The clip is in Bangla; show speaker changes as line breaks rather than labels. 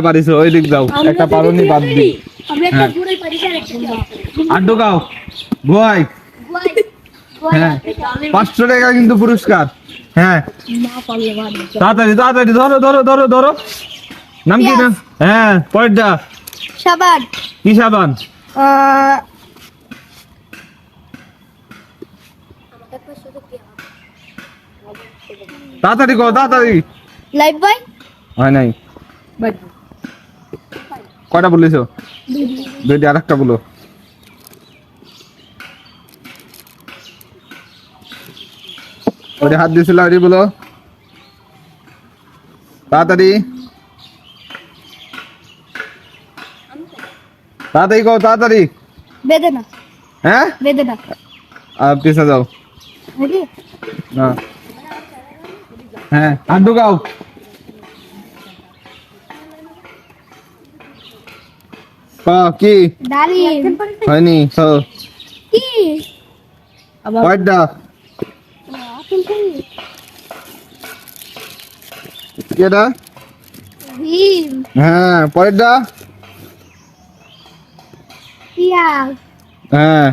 পারিছো ওই দিক যাও, একটা পারোনি বাদ দি।
আমি একটা ঘুরে পারি স্যার একটা
আর ঢোকাও গোয়াই। হ্যাঁ 500 টাকা কিন্তু পুরস্কার। হ্যাঁ
না পারলে বাদ
তাড়াতাড়ি তাড়াতাড়ি ধরো ধরো ধরো ধরো। নাম কি না? হ্যাঁ পয়টা
সাবান
কি সাবান? তাড়াতাড়ি কর তাড়াতাড়ি।
লাইভ বয়
হয় নাই। কয়টা বলেছো? দুইটা, আরেকটা বলো। ওরে হাত দিয়েছিল ওরে বলো তাড়াতাড়ি তাড়াতাড়ি কর তাড়াতাড়ি।
বেদনা
হ্যাঁ
বেদনা
আর পিছে যাও।
নাকি
না হ্যাঁ আর ঢুকাও। কি
দাড়ি
হয়নি?
কি
কয়টা? কেটা?
ভীম
হ্যাঁ পরেরটা।
পিয়াজ
হ্যাঁ